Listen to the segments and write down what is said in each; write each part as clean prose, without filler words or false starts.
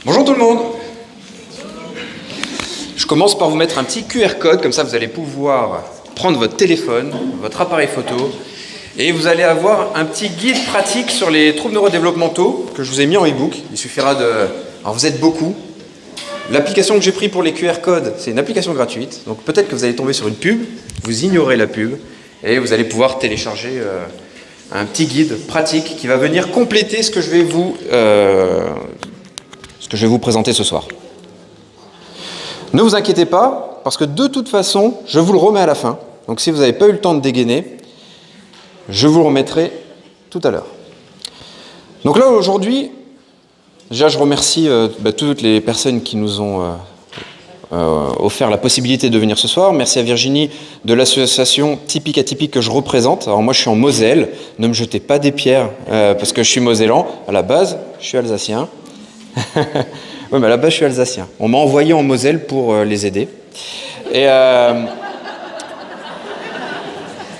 Bonjour tout le monde. Je commence par vous mettre un petit QR code, comme ça vous allez pouvoir prendre votre téléphone, votre appareil photo, et vous allez avoir un petit guide pratique sur les troubles neurodéveloppementaux que je vous ai mis en e-book. Il suffira de... Alors vous êtes beaucoup. L'application que j'ai prise pour les QR codes, c'est une application gratuite, donc peut-être que vous allez tomber sur une pub, vous ignorez la pub, et vous allez pouvoir télécharger un petit guide pratique qui va venir compléter ce que je vais vous présenter ce soir. Ne vous inquiétez pas, parce que de toute façon, je vous le remets à la fin. Donc si vous n'avez pas eu le temps de dégainer, je vous le remettrai tout à l'heure. Donc là, aujourd'hui, déjà je remercie toutes les personnes qui nous ont offert la possibilité de venir ce soir. Merci à Virginie de l'association Typique Atypique que je représente. Alors moi, je suis en Moselle. Ne me jetez pas des pierres parce que je suis mosellan. À la base, je suis alsacien. Oui, mais à la base, je suis alsacien. On m'a envoyé en Moselle pour les aider. Et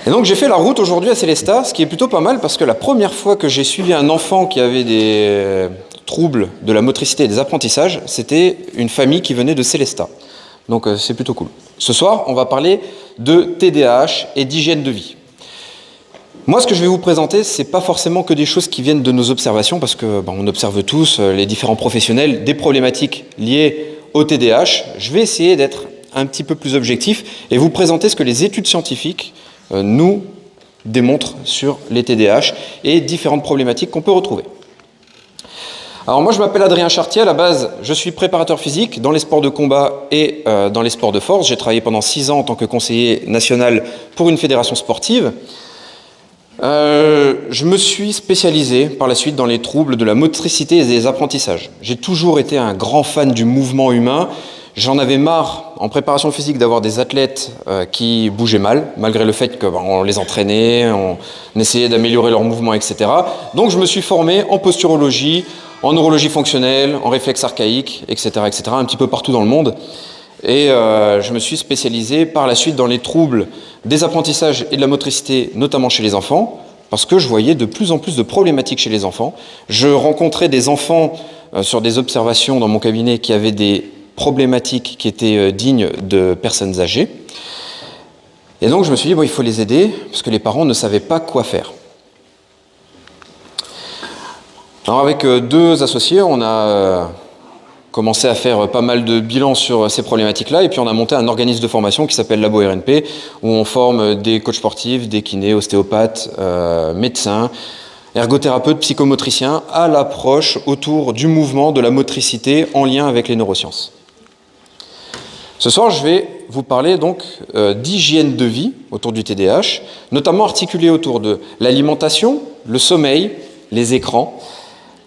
donc, j'ai fait la route aujourd'hui à Célestat, ce qui est plutôt pas mal parce que la première fois que j'ai suivi un enfant qui avait des troubles de la motricité et des apprentissages, c'était une famille qui venait de Célestat. Donc, c'est plutôt cool. Ce soir, on va parler de TDAH et d'hygiène de vie. Moi, ce que je vais vous présenter, c'est pas forcément que des choses qui viennent de nos observations, parce que on observe tous, les différents professionnels, des problématiques liées au TDAH. Je vais essayer d'être un petit peu plus objectif et vous présenter ce que les études scientifiques nous démontrent sur les TDAH et différentes problématiques qu'on peut retrouver. Alors moi, je m'appelle Adrien Chartier. À la base, je suis préparateur physique dans les sports de combat et dans les sports de force. J'ai travaillé pendant 6 ans en tant que conseiller national pour une fédération sportive. Je me suis spécialisé par la suite dans les troubles de la motricité et des apprentissages. J'ai toujours été un grand fan du mouvement humain. J'en avais marre en préparation physique d'avoir des athlètes qui bougeaient mal, malgré le fait qu'on les entraînait, on essayait d'améliorer leur mouvement, etc. Donc je me suis formé en posturologie, en neurologie fonctionnelle, en réflexe archaïque, etc., un petit peu partout dans le monde. Et je me suis spécialisé par la suite dans les troubles des apprentissages et de la motricité, notamment chez les enfants, parce que je voyais de plus en plus de problématiques chez les enfants. Je rencontrais des enfants sur des observations dans mon cabinet qui avaient des problématiques qui étaient dignes de personnes âgées. Et donc je me suis dit, il faut les aider, parce que les parents ne savaient pas quoi faire. Alors avec 2 associés, on a commencé à faire pas mal de bilans sur ces problématiques-là, et puis on a monté un organisme de formation qui s'appelle Labo RNP, où on forme des coachs sportifs, des kinés, ostéopathes, médecins, ergothérapeutes, psychomotriciens, à l'approche autour du mouvement, de la motricité, en lien avec les neurosciences. Ce soir, je vais vous parler donc d'hygiène de vie autour du TDAH, notamment articulée autour de l'alimentation, le sommeil, les écrans,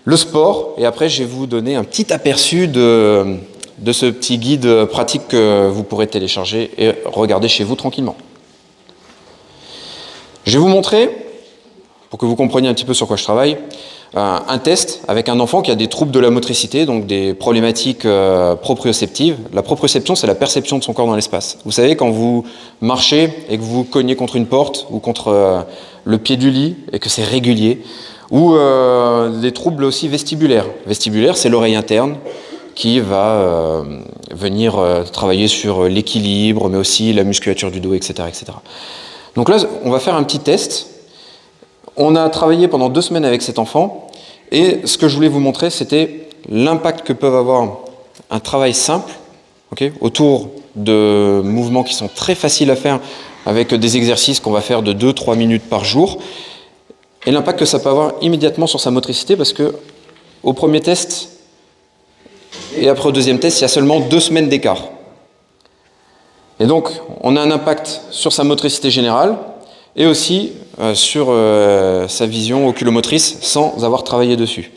le sport, et après je vais vous donner un petit aperçu de ce petit guide pratique que vous pourrez télécharger et regarder chez vous tranquillement. Je vais vous montrer, pour que vous compreniez un petit peu sur quoi je travaille, un test avec un enfant qui a des troubles de la motricité, donc des problématiques proprioceptives. La proprioception, c'est la perception de son corps dans l'espace. Vous savez, quand vous marchez et que vous cognez contre une porte ou contre le pied du lit et que c'est régulier, ou des troubles aussi vestibulaires. Vestibulaire, c'est l'oreille interne qui va venir travailler sur l'équilibre, mais aussi la musculature du dos, etc., etc. Donc là, on va faire un petit test. On a travaillé pendant 2 semaines avec cet enfant, et ce que je voulais vous montrer, c'était l'impact que peuvent avoir un travail simple, autour de mouvements qui sont très faciles à faire, avec des exercices qu'on va faire de 2-3 minutes par jour, et l'impact que ça peut avoir immédiatement sur sa motricité, parce que au premier test et après au deuxième test, il y a seulement 2 semaines d'écart. Et donc, on a un impact sur sa motricité générale et aussi sur sa vision oculomotrice sans avoir travaillé dessus.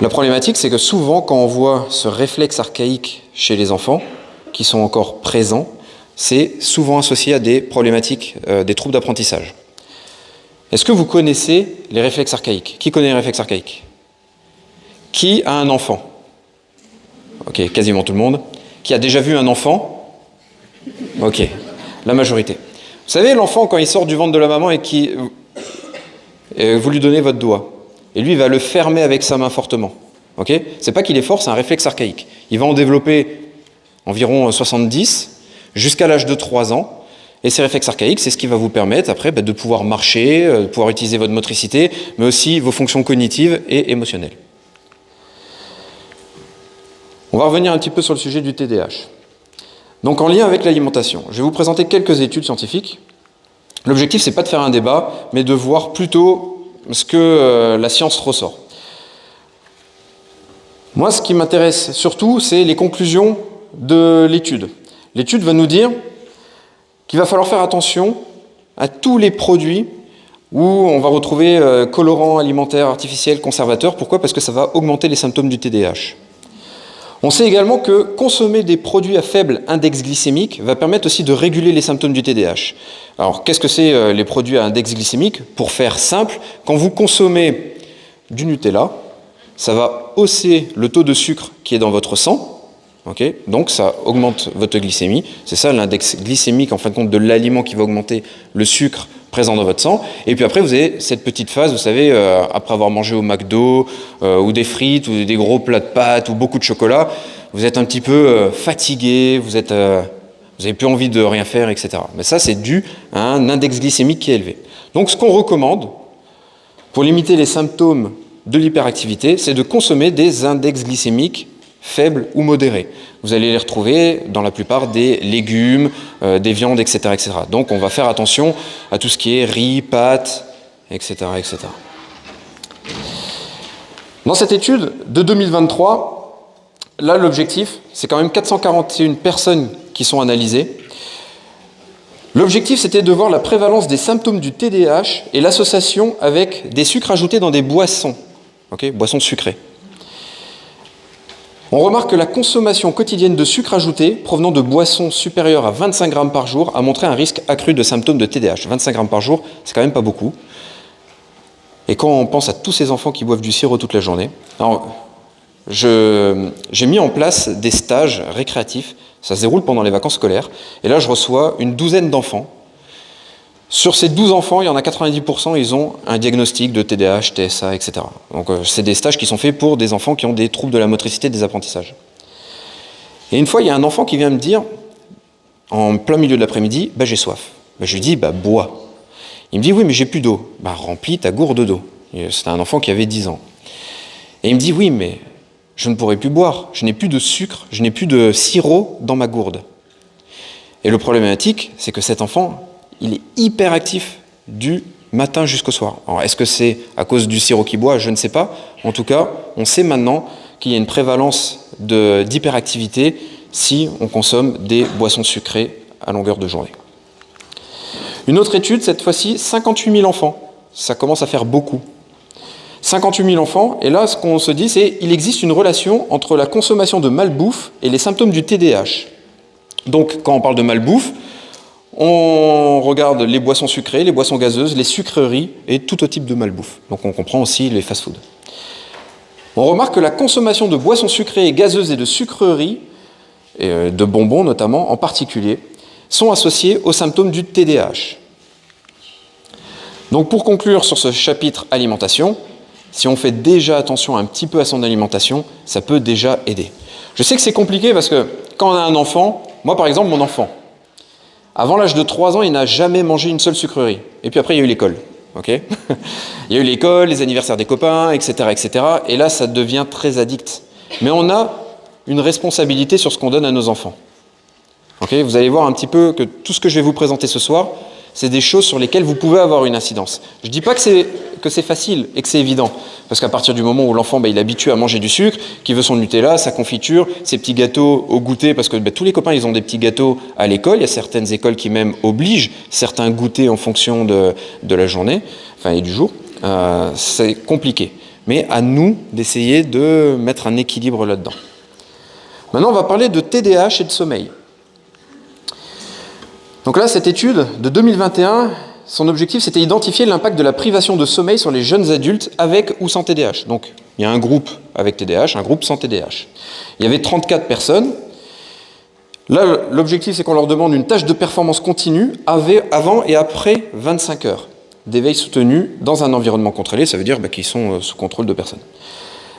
La problématique, c'est que souvent, quand on voit ce réflexe archaïque chez les enfants, qui sont encore présents, c'est souvent associé à des problématiques, des troubles d'apprentissage. Est-ce que vous connaissez les réflexes archaïques ? Qui connaît les réflexes archaïques ? Qui a un enfant ? Ok, quasiment tout le monde. Qui a déjà vu un enfant ? Ok, la majorité. Vous savez, l'enfant, quand il sort du ventre de la maman et vous lui donnez votre doigt, et lui, il va le fermer avec sa main fortement. Okay, c'est pas qu'il est fort, c'est un réflexe archaïque. Il va en développer environ 70 jusqu'à l'âge de 3 ans. Et ces réflexes archaïques, c'est ce qui va vous permettre après de pouvoir marcher, de pouvoir utiliser votre motricité, mais aussi vos fonctions cognitives et émotionnelles. On va revenir un petit peu sur le sujet du TDAH. Donc en lien avec l'alimentation, je vais vous présenter quelques études scientifiques. L'objectif, c'est pas de faire un débat, mais de voir plutôt ce que la science ressort. Moi, ce qui m'intéresse surtout, c'est les conclusions de l'étude. L'étude va nous dire qu'il va falloir faire attention à tous les produits où on va retrouver colorants alimentaires artificiels, conservateurs. Pourquoi ? Parce que ça va augmenter les symptômes du TDAH. On sait également que consommer des produits à faible index glycémique va permettre aussi de réguler les symptômes du TDAH. Alors, qu'est-ce que c'est les produits à index glycémique ? Pour faire simple, quand vous consommez du Nutella, ça va hausser le taux de sucre qui est dans votre sang, okay, donc ça augmente votre glycémie. C'est ça l'index glycémique en fin de compte de l'aliment qui va augmenter le sucre présent dans votre sang. Et puis après, vous avez cette petite phase, vous savez, après avoir mangé au McDo, ou des frites, ou des gros plats de pâtes, ou beaucoup de chocolat, vous êtes un petit peu fatigué, vous n'avez plus envie de rien faire, etc. Mais ça, c'est dû à un index glycémique qui est élevé. Donc ce qu'on recommande, pour limiter les symptômes de l'hyperactivité, c'est de consommer des index glycémiques faibles ou modérés. Vous allez les retrouver dans la plupart des légumes, des viandes, etc., etc. Donc on va faire attention à tout ce qui est riz, pâtes, etc., etc. Dans cette étude de 2023, là l'objectif, c'est quand même 441 personnes qui sont analysées. L'objectif, c'était de voir la prévalence des symptômes du TDAH et l'association avec des sucres ajoutés dans des boissons, okay, boissons sucrées. On remarque que la consommation quotidienne de sucre ajouté provenant de boissons supérieures à 25 grammes par jour a montré un risque accru de symptômes de TDAH. 25 grammes par jour, c'est quand même pas beaucoup. Et quand on pense à tous ces enfants qui boivent du sirop toute la journée, alors, j'ai mis en place des stages récréatifs, ça se déroule pendant les vacances scolaires, et là je reçois une douzaine d'enfants. Sur ces 12 enfants, il y en a 90%, ils ont un diagnostic de TDAH, TSA, etc. Donc c'est des stages qui sont faits pour des enfants qui ont des troubles de la motricité et des apprentissages. Et une fois, il y a un enfant qui vient me dire, en plein milieu de l'après-midi, j'ai soif. Je lui dis, bois. Il me dit, oui, mais j'ai plus d'eau. Remplis ta gourde d'eau. C'était un enfant qui avait 10 ans. Et il me dit, oui, mais je ne pourrai plus boire. Je n'ai plus de sucre, je n'ai plus de sirop dans ma gourde. Et le problématique, c'est que cet enfant, il est hyper actif du matin jusqu'au soir. Alors, est-ce que c'est à cause du sirop qu'il boit ? Je ne sais pas. En tout cas, on sait maintenant qu'il y a une prévalence d'hyperactivité si on consomme des boissons sucrées à longueur de journée. Une autre étude, cette fois-ci, 58 000 enfants. Ça commence à faire beaucoup. 58 000 enfants, et là, ce qu'on se dit, c'est qu'il existe une relation entre la consommation de malbouffe et les symptômes du TDAH. Donc, quand on parle de malbouffe, on regarde les boissons sucrées, les boissons gazeuses, les sucreries et tout autre type de malbouffe. Donc on comprend aussi les fast-foods. On remarque que la consommation de boissons sucrées et gazeuses et de sucreries, et de bonbons notamment en particulier, sont associées aux symptômes du TDAH. Donc pour conclure sur ce chapitre alimentation, si on fait déjà attention un petit peu à son alimentation, ça peut déjà aider. Je sais que c'est compliqué parce que quand on a un enfant, moi par exemple mon enfant, avant l'âge de 3 ans, il n'a jamais mangé une seule sucrerie. Et puis après, il y a eu l'école. Okay, il y a eu l'école, les anniversaires des copains, etc., etc. Et là, ça devient très addict. Mais on a une responsabilité sur ce qu'on donne à nos enfants. Okay, vous allez voir un petit peu que tout ce que je vais vous présenter ce soir, c'est des choses sur lesquelles vous pouvez avoir une incidence. Je ne dis pas que c'est facile et que c'est évident, parce qu'à partir du moment où l'enfant il est habitué à manger du sucre, qu'il veut son Nutella, sa confiture, ses petits gâteaux au goûter, parce que tous les copains ils ont des petits gâteaux à l'école, il y a certaines écoles qui même obligent certains goûters en fonction de la journée, et du jour, c'est compliqué. Mais à nous d'essayer de mettre un équilibre là-dedans. Maintenant on va parler de TDAH et de sommeil. Donc là, cette étude de 2021, son objectif, c'était d'identifier l'impact de la privation de sommeil sur les jeunes adultes avec ou sans TDAH. Donc, il y a un groupe avec TDAH, un groupe sans TDAH. Il y avait 34 personnes. Là, l'objectif, c'est qu'on leur demande une tâche de performance continue avant et après 25 heures d'éveil soutenu dans un environnement contrôlé. Ça veut dire qu'ils sont sous contrôle de personne.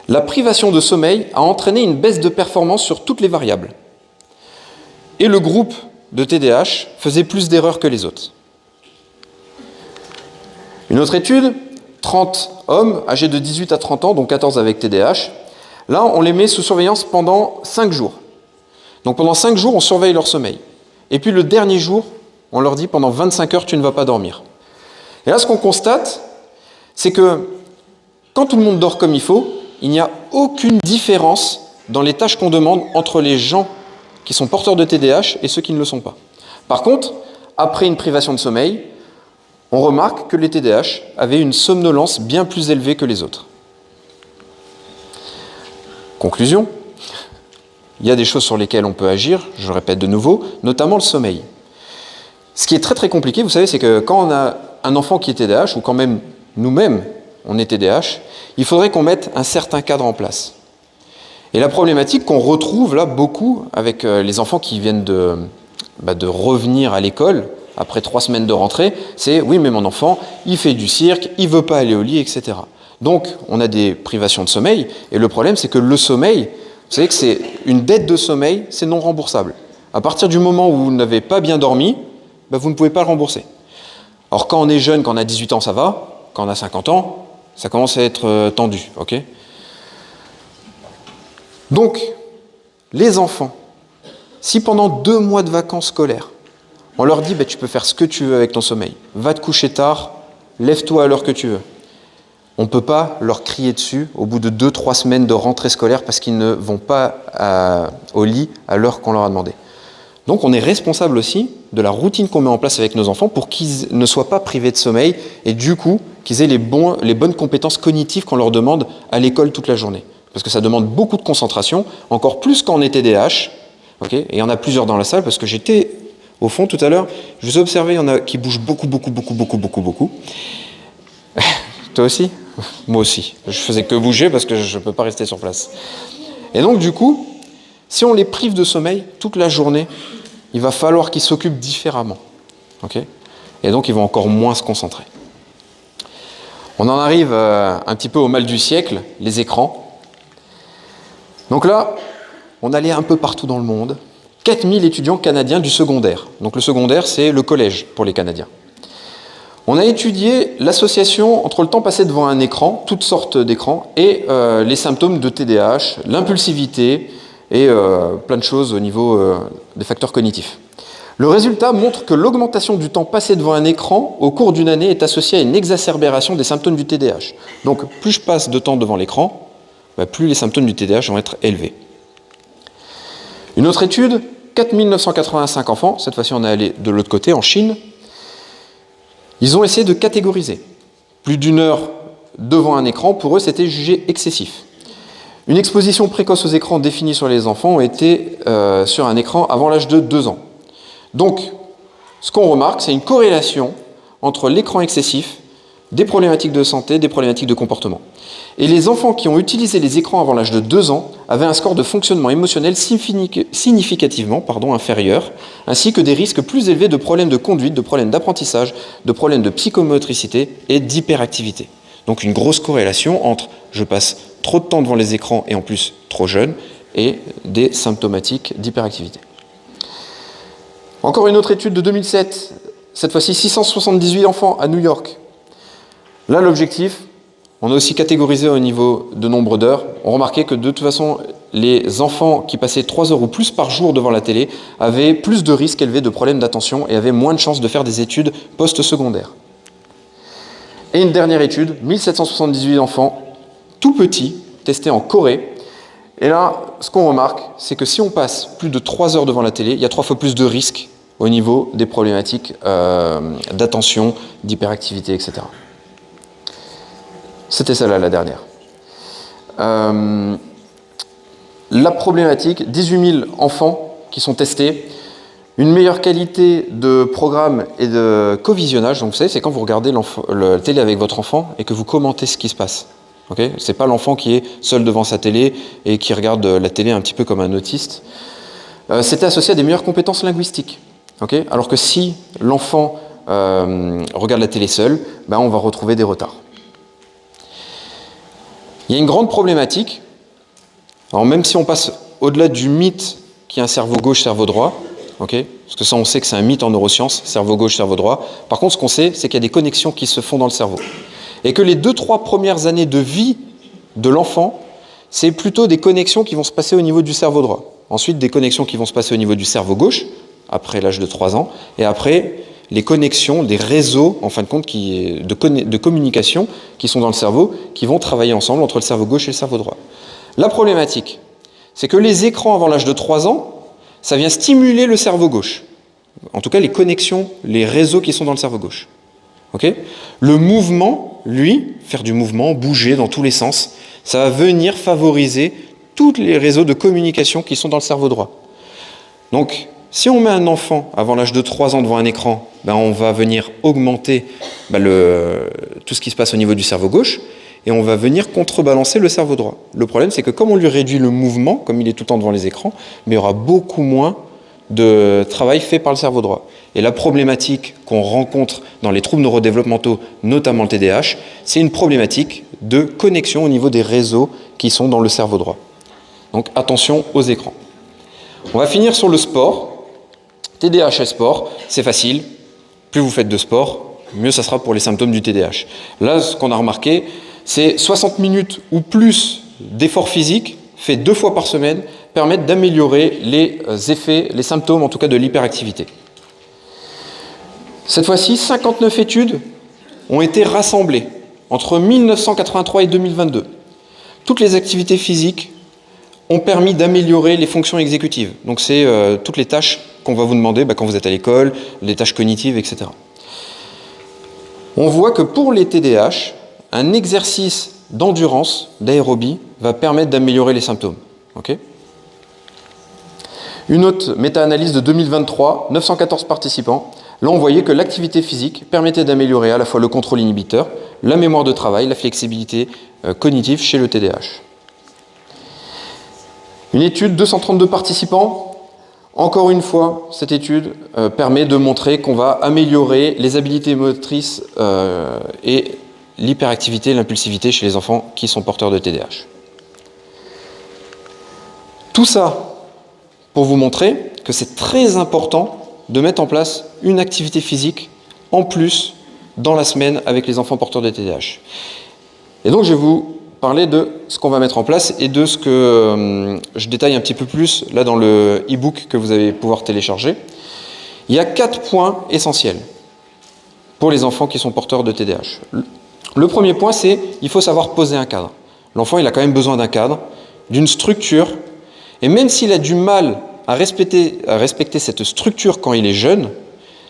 La privation de sommeil a entraîné une baisse de performance sur toutes les variables. Et le groupe de TDAH faisait plus d'erreurs que les autres. Une autre étude, 30 hommes âgés de 18 à 30 ans, dont 14 avec TDAH. Là, on les met sous surveillance pendant 5 jours. Donc pendant 5 jours, on surveille leur sommeil. Et puis le dernier jour, on leur dit pendant 25 heures, tu ne vas pas dormir. Et là, ce qu'on constate, c'est que quand tout le monde dort comme il faut, il n'y a aucune différence dans les tâches qu'on demande entre les gens qui sont porteurs de TDAH et ceux qui ne le sont pas. Par contre, après une privation de sommeil, on remarque que les TDAH avaient une somnolence bien plus élevée que les autres. Conclusion, il y a des choses sur lesquelles on peut agir, je le répète de nouveau, notamment le sommeil. Ce qui est très très compliqué, vous savez, c'est que quand on a un enfant qui est TDAH, ou quand même nous-mêmes on est TDAH, il faudrait qu'on mette un certain cadre en place. Et la problématique qu'on retrouve là beaucoup avec les enfants qui viennent de revenir à l'école après 3 semaines de rentrée, c'est oui mais mon enfant, il fait du cirque, il veut pas aller au lit, etc. Donc on a des privations de sommeil, et le problème c'est que le sommeil, vous savez que c'est une dette de sommeil, c'est non remboursable. À partir du moment où vous n'avez pas bien dormi, vous ne pouvez pas le rembourser. Alors quand on est jeune, quand on a 18 ans ça va, quand on a 50 ans, ça commence à être tendu, ok ? Donc, les enfants, si pendant 2 mois de vacances scolaires, on leur dit tu peux faire ce que tu veux avec ton sommeil, va te coucher tard, lève-toi à l'heure que tu veux. On ne peut pas leur crier dessus au bout de 2-3 semaines de rentrée scolaire parce qu'ils ne vont pas au lit à l'heure qu'on leur a demandé. Donc on est responsable aussi de la routine qu'on met en place avec nos enfants pour qu'ils ne soient pas privés de sommeil et du coup qu'ils aient les bonnes compétences cognitives qu'on leur demande à l'école toute la journée. Parce que ça demande beaucoup de concentration, encore plus quand on est TDAH. Okay, et il y en a plusieurs dans la salle parce que j'étais au fond tout à l'heure, je vous ai observé, il y en a qui bougent beaucoup. Toi aussi ? Moi aussi. Je faisais que bouger parce que je ne peux pas rester sur place. Et donc du coup, si on les prive de sommeil toute la journée, il va falloir qu'ils s'occupent différemment. Okay ? Et donc ils vont encore moins se concentrer. On en arrive un petit peu au mal du siècle, les écrans. Donc là, on allait un peu partout dans le monde. 4000 étudiants canadiens du secondaire. Donc le secondaire, c'est le collège pour les Canadiens. On a étudié l'association entre le temps passé devant un écran, toutes sortes d'écrans, et les symptômes de TDAH, l'impulsivité et plein de choses au niveau des facteurs cognitifs. Le résultat montre que l'augmentation du temps passé devant un écran au cours d'une année est associée à une exacerbation des symptômes du TDAH. Donc plus je passe de temps devant l'écran, plus les symptômes du TDAH vont être élevés. Une autre étude, 4985 enfants, cette fois-ci on est allé de l'autre côté, en Chine. Ils ont essayé de catégoriser. Plus d'1 heure devant un écran, pour eux, c'était jugé excessif. Une exposition précoce aux écrans définie sur les enfants ont été sur un écran avant l'âge de 2 ans. Donc, ce qu'on remarque, c'est une corrélation entre l'écran excessif, des problématiques de santé, des problématiques de comportement. Et les enfants qui ont utilisé les écrans avant l'âge de 2 ans avaient un score de fonctionnement émotionnel significativement inférieur, ainsi que des risques plus élevés de problèmes de conduite, de problèmes d'apprentissage, de problèmes de psychomotricité et d'hyperactivité. Donc une grosse corrélation entre je passe trop de temps devant les écrans et en plus trop jeune et des symptomatiques d'hyperactivité. Encore une autre étude de 2007, cette fois-ci 678 enfants à New York. Là, l'objectif, on a aussi catégorisé au niveau de nombre d'heures. On remarquait que de toute façon, les enfants qui passaient 3 heures ou plus par jour devant la télé avaient plus de risques élevés de problèmes d'attention et avaient moins de chances de faire des études post-secondaires. Et une dernière étude, 1778 enfants, tout petits, testés en Corée. Et là, ce qu'on remarque, c'est que si on passe plus de 3 heures devant la télé, il y a 3 fois plus de risques au niveau des problématiques d'attention, d'hyperactivité, etc. C'était celle-là, la dernière. La problématique, 18 000 enfants qui sont testés, une meilleure qualité de programme et de covisionnage. Donc vous savez, c'est quand vous regardez la télé avec votre enfant et que vous commentez ce qui se passe. Okay ? C'est pas l'enfant qui est seul devant sa télé et qui regarde la télé un petit peu comme un autiste. C'était associé à des meilleures compétences linguistiques. Okay ? Alors que si l'enfant regarde la télé seul, on va retrouver des retards. Il y a une grande problématique. Alors même si on passe au-delà du mythe qui est un cerveau gauche, cerveau droit, okay, parce que ça on sait que c'est un mythe en neurosciences, cerveau gauche, cerveau droit. Par contre, ce qu'on sait, c'est qu'il y a des connexions qui se font dans le cerveau. Et que les 2-3 premières années de vie de l'enfant, c'est plutôt des connexions qui vont se passer au niveau du cerveau droit. Ensuite, des connexions qui vont se passer au niveau du cerveau gauche, après l'âge de 3 ans, et après, les connexions, des réseaux, en fin de compte, de communication qui sont dans le cerveau, qui vont travailler ensemble entre le cerveau gauche et le cerveau droit. La problématique, c'est que les écrans avant l'âge de 3 ans, ça vient stimuler le cerveau gauche. En tout cas, les connexions, les réseaux qui sont dans le cerveau gauche. Okay ? Le mouvement, lui, faire du mouvement, bouger dans tous les sens, ça va venir favoriser tous les réseaux de communication qui sont dans le cerveau droit. Donc, si on met un enfant avant l'âge de 3 ans devant un écran, on va venir augmenter tout ce qui se passe au niveau du cerveau gauche et on va venir contrebalancer le cerveau droit. Le problème, c'est que comme on lui réduit le mouvement, comme il est tout le temps devant les écrans, il y aura beaucoup moins de travail fait par le cerveau droit. Et la problématique qu'on rencontre dans les troubles neurodéveloppementaux, notamment le TDAH, c'est une problématique de connexion au niveau des réseaux qui sont dans le cerveau droit. Donc attention aux écrans. On va finir sur le sport. TDAH et sport, c'est facile. Plus vous faites de sport, mieux ça sera pour les symptômes du TDAH. Là, ce qu'on a remarqué, c'est 60 minutes ou plus d'efforts physiques, fait 2 fois par semaine, permettent d'améliorer les effets, les symptômes en tout cas de l'hyperactivité. Cette fois-ci, 59 études ont été rassemblées entre 1983 et 2022. Toutes les activités physiques ont permis d'améliorer les fonctions exécutives. Donc c'est toutes les tâches qu'on va vous demander quand vous êtes à l'école, les tâches cognitives, etc. On voit que pour les TDAH, un exercice d'endurance, d'aérobie, va permettre d'améliorer les symptômes. Okay ? Une autre méta-analyse de 2023, 914 participants. Là, on voyait que l'activité physique permettait d'améliorer à la fois le contrôle inhibiteur, la mémoire de travail, la flexibilité cognitive chez le TDAH. Une étude, 232 participants. Encore une fois, cette étude permet de montrer qu'on va améliorer les habiletés motrices et l'hyperactivité et l'impulsivité chez les enfants qui sont porteurs de TDAH. Tout ça pour vous montrer que c'est très important de mettre en place une activité physique en plus dans la semaine avec les enfants porteurs de TDAH. Et donc je vais vous parler de ce qu'on va mettre en place et de ce que je détaille un petit peu plus là dans le e-book que vous allez pouvoir télécharger. Il y a 4 points essentiels pour les enfants qui sont porteurs de TDAH. Le premier point, c'est il faut savoir poser un cadre. L'enfant, il a quand même besoin d'un cadre, d'une structure, et même s'il a du mal à respecter cette structure quand il est jeune,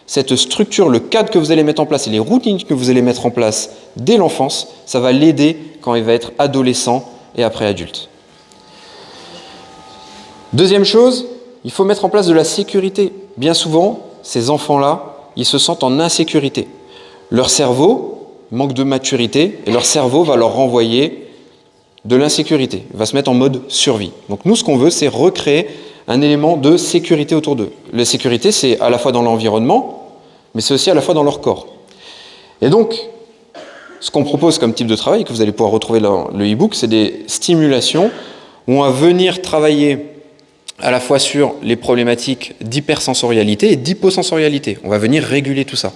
cette structure, le cadre que vous allez mettre en place et les routines que vous allez mettre en place dès l'enfance, ça va l'aider quand il va être adolescent et après adulte. Deuxième chose, il faut mettre en place de la sécurité. Bien souvent, ces enfants-là, ils se sentent en insécurité. Leur cerveau manque de maturité et leur cerveau va leur renvoyer de l'insécurité, va se mettre en mode survie. Donc nous, ce qu'on veut, c'est recréer un élément de sécurité autour d'eux. La sécurité, c'est à la fois dans l'environnement, mais c'est aussi à la fois dans leur corps. Et donc, ce qu'on propose comme type de travail, que vous allez pouvoir retrouver dans le e-book, c'est des stimulations où on va venir travailler à la fois sur les problématiques d'hypersensorialité et d'hyposensorialité. On va venir réguler tout ça.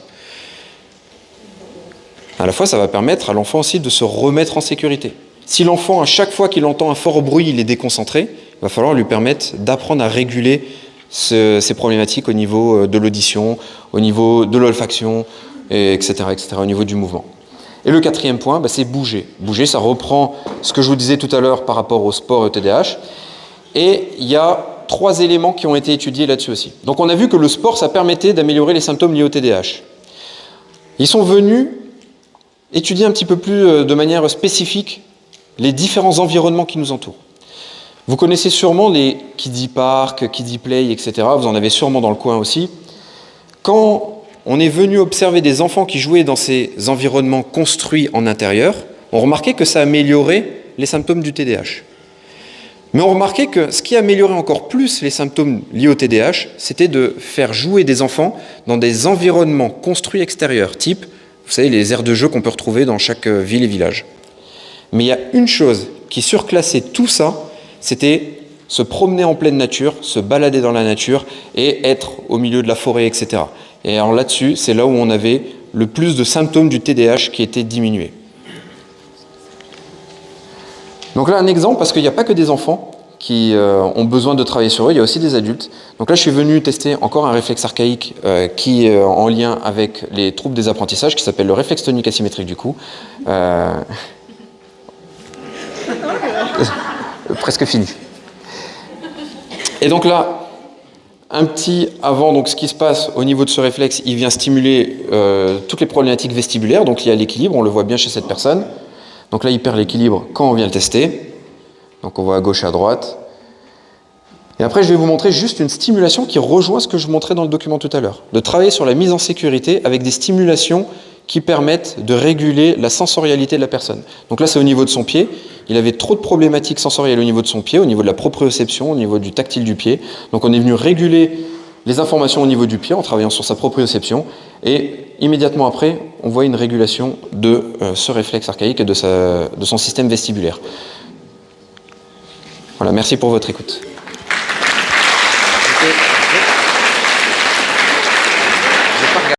À la fois, ça va permettre à l'enfant aussi de se remettre en sécurité. Si l'enfant, à chaque fois qu'il entend un fort bruit, il est déconcentré, il va falloir lui permettre d'apprendre à réguler ces problématiques au niveau de l'audition, au niveau de l'olfaction, etc., au niveau du mouvement. Et le quatrième point, c'est bouger. Bouger, ça reprend ce que je vous disais tout à l'heure par rapport au sport et au TDAH. Et il y a 3 éléments qui ont été étudiés là-dessus aussi. Donc on a vu que le sport, ça permettait d'améliorer les symptômes liés au TDAH. Ils sont venus étudier un petit peu plus de manière spécifique les différents environnements qui nous entourent. Vous connaissez sûrement les kiddie park, kiddie play, etc. Vous en avez sûrement dans le coin aussi. Quand on est venu observer des enfants qui jouaient dans ces environnements construits en intérieur, on remarquait que ça améliorait les symptômes du TDAH. Mais on remarquait que ce qui améliorait encore plus les symptômes liés au TDAH, c'était de faire jouer des enfants dans des environnements construits extérieurs, type, vous savez, les aires de jeu qu'on peut retrouver dans chaque ville et village. Mais il y a une chose qui surclassait tout ça, c'était se promener en pleine nature, se balader dans la nature et être au milieu de la forêt, etc. Et alors là-dessus, c'est là où on avait le plus de symptômes du TDAH qui étaient diminués. Donc là, un exemple, parce qu'il n'y a pas que des enfants qui ont besoin de travailler sur eux, il y a aussi des adultes. Donc là, je suis venu tester encore un réflexe archaïque qui est en lien avec les troubles des apprentissages, qui s'appelle le réflexe tonique asymétrique du cou. Presque fini. Et donc là, un petit avant, donc ce qui se passe au niveau de ce réflexe, il vient stimuler toutes les problématiques vestibulaires, donc il y a l'équilibre, on le voit bien chez cette personne. Donc là, il perd l'équilibre quand on vient le tester. Donc on voit à gauche et à droite. Et après, je vais vous montrer juste une stimulation qui rejoint ce que je montrais dans le document tout à l'heure. De travailler sur la mise en sécurité avec des stimulations qui permettent de réguler la sensorialité de la personne. Donc là, c'est au niveau de son pied. Il avait trop de problématiques sensorielles au niveau de son pied, au niveau de la proprioception, au niveau du tactile du pied. Donc on est venu réguler les informations au niveau du pied en travaillant sur sa proprioception. Et immédiatement après, on voit une régulation de ce réflexe archaïque et de son système vestibulaire. Voilà, merci pour votre écoute. Okay.